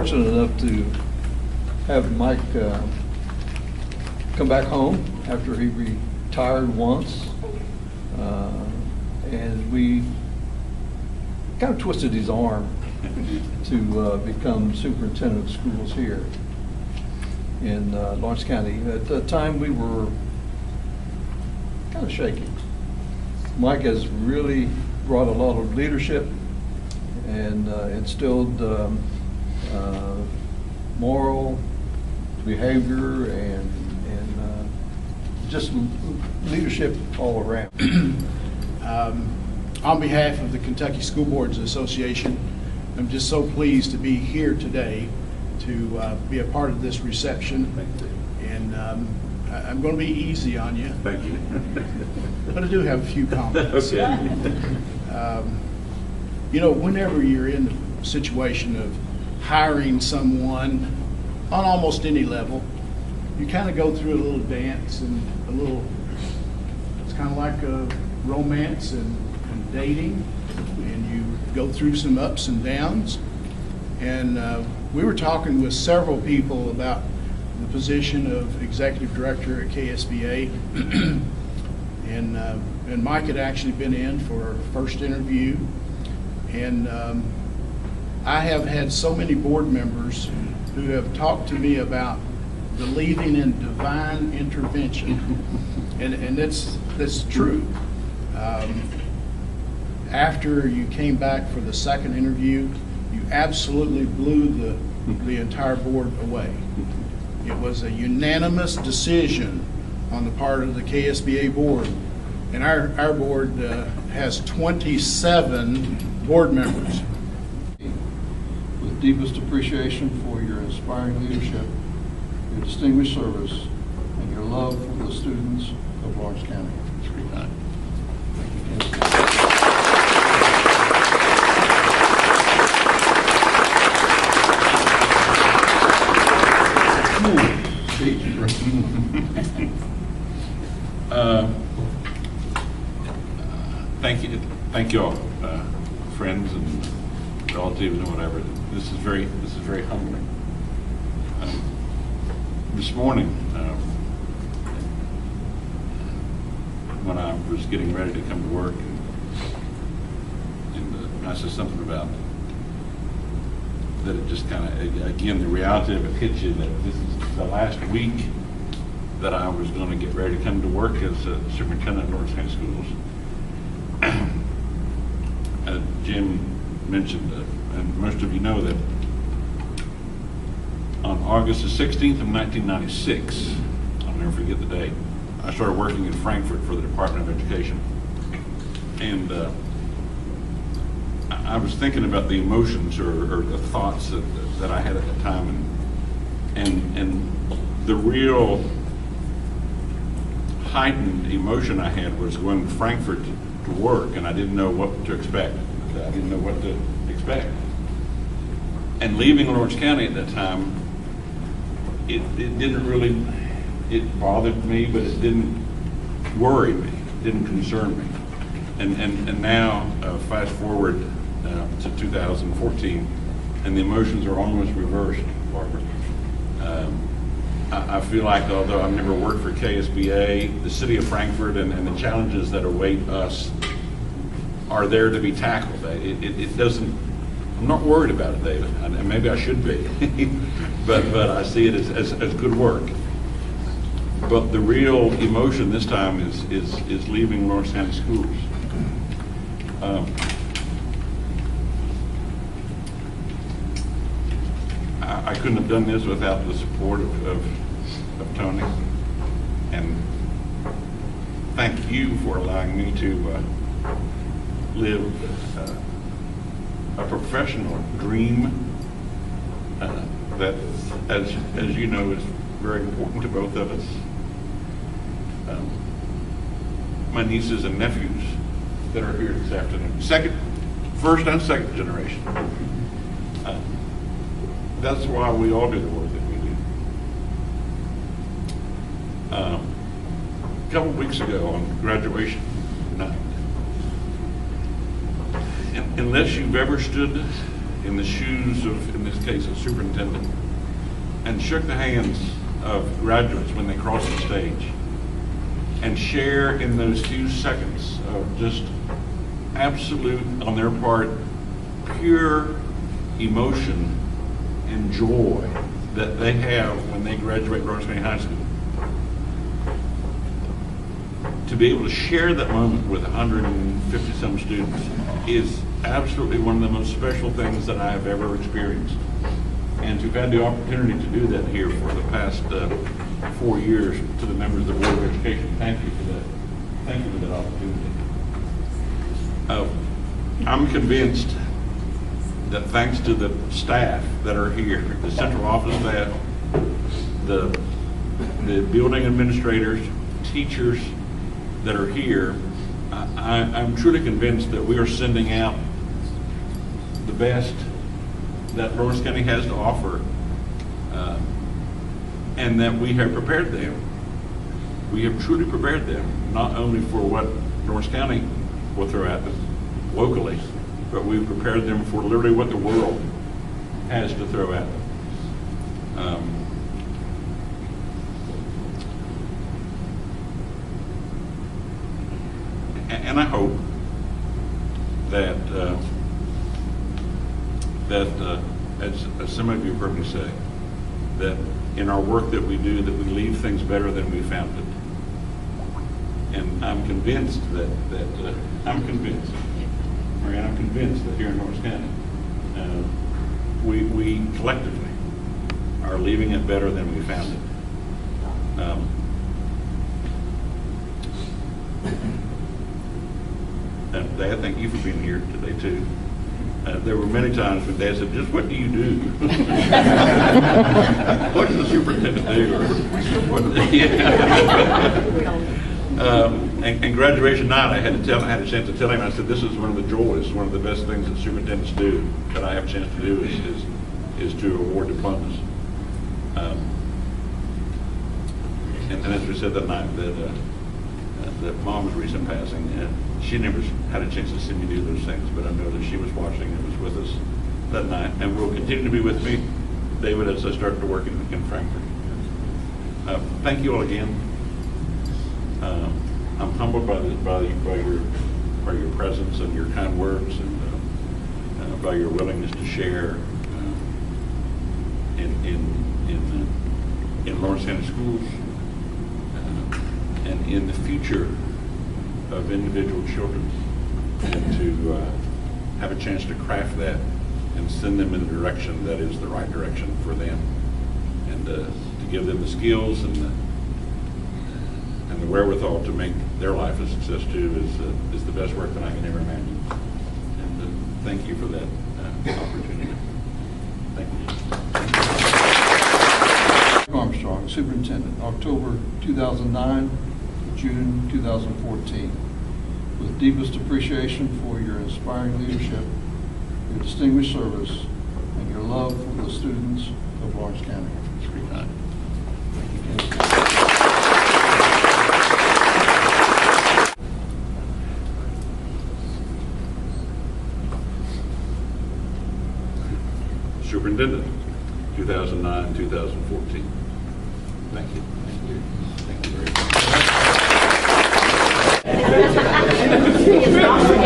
fortunate enough to have Mike come back home after he retired once, and we kind of twisted his arm to become superintendent of schools here in Lawrence County. At the time, we were kind of shaky. Mike has really brought a lot of leadership and instilled moral behavior and just leadership all around. On behalf of the Kentucky School Boards Association, I'm just so pleased to be here today to be a part of this reception. And I'm going to be easy on you. Thank you. But I do have a few comments. Okay. You know, whenever you're in the situation of hiring someone on almost any level, you kind of go through a little dance and it's kind of like a romance and dating, and you go through some ups and downs. And we were talking with several people about the position of executive director at KSBA, and Mike had actually been in for our first interview, and I have had so many board members who have talked to me about believing in divine intervention, and that's true. After you came back for the second interview, you absolutely blew the entire board away. It was a unanimous decision on the part of the KSBA board, and our board has 27 board members. With deepest appreciation for your inspiring leadership, your distinguished service, and your love for the students of Lawrence County. Thank you all, friends and relatives and whatever. This is very humbling. This morning, when I was getting ready to come to work, and I said something about that it just kind of, again, the reality of it hits you that this is the last week that I was going to get ready to come to work as a superintendent of Lawrence County Schools. Jim mentioned, and most of you know, that on August the 16th of 1996, I'll never forget the day, I started working in Frankfurt for the Department of Education. And I was thinking about the emotions or the thoughts that I had at the time, and the real heightened emotion I had was going to Frankfurt to work, and I didn't know what to expect. I didn't know what to expect. And leaving Lawrence County at that time, it didn't really, it bothered me, but it didn't worry me, it didn't concern me. And now, fast forward to 2014, and the emotions are almost reversed, Barbara. I feel like, although I've never worked for KSBA, the city of Frankfurt and the challenges that await us are there to be tackled. It doesn't, I'm not worried about it, David, and maybe I should be, but I see it as good work. But the real emotion this time is leaving Lawrence County Schools. I couldn't have done this without the support of Tony, and thank you for allowing me to live a professional dream that, as you know, is very important to both of us. My nieces and nephews that are here this afternoon, first and second generation. That's why we all do the work that we do. A couple of weeks ago on graduation night, unless you've ever stood in in the shoes of, in this case, a superintendent, and shook the hands of graduates when they crossed the stage, and share in those few seconds of just absolute, on their part, pure emotion and joy that they have when they graduate Lawrence County High School. To be able to share that moment with 150-some students is absolutely one of the most special things that I have ever experienced. And to have had the opportunity to do that here for the past 4 years, to the members of the Board of Education, thank you for that. Thank you for that opportunity. I'm convinced that thanks to the staff that are here, the central office staff, the building administrators, teachers that are here, I'm truly convinced that we are sending out the best that Lawrence County has to offer, and that we have prepared them. We have truly prepared them, not only for what Lawrence County will throw at them locally, but we've prepared them for literally what the world has to throw at them. And I hope that, as some of you have heard me say, that in our work that we do, that we leave things better than we found it. And I'm convinced I'm convinced that here in Lawrence County, we collectively are leaving it better than we found it. And Dad, thank you for being here today too. There were many times when Dad said, "Just what do you do? What does the superintendent do?" And graduation night, I had a chance to tell him. I said, "This is one of the joys, one of the best things that superintendents do that I have a chance to do is to award diplomas." And as we said that night, that Mom's recent passing, and she never had a chance to see me do those things, but I know that she was watching and was with us that night, and will continue to be with me, David, as I start to work in Frankfurt. Thank you all again. I'm humbled by your presence and your kind words, and by your willingness to share in Lawrence County Schools, and in the future of individual children, and to have a chance to craft that and send them in the direction that is the right direction for them, and to give them the skills and the wherewithal to make their life a success too is the best work that I can ever imagine. And thank you for that opportunity. Thank you. Armstrong, Superintendent, October 2009 to June 2014. With deepest appreciation for your inspiring leadership, your distinguished service, and your love for the students of Lawrence County. It's pretty kind. Superintendent, 2009-2014. Thank you. Thank you. Thank you very much.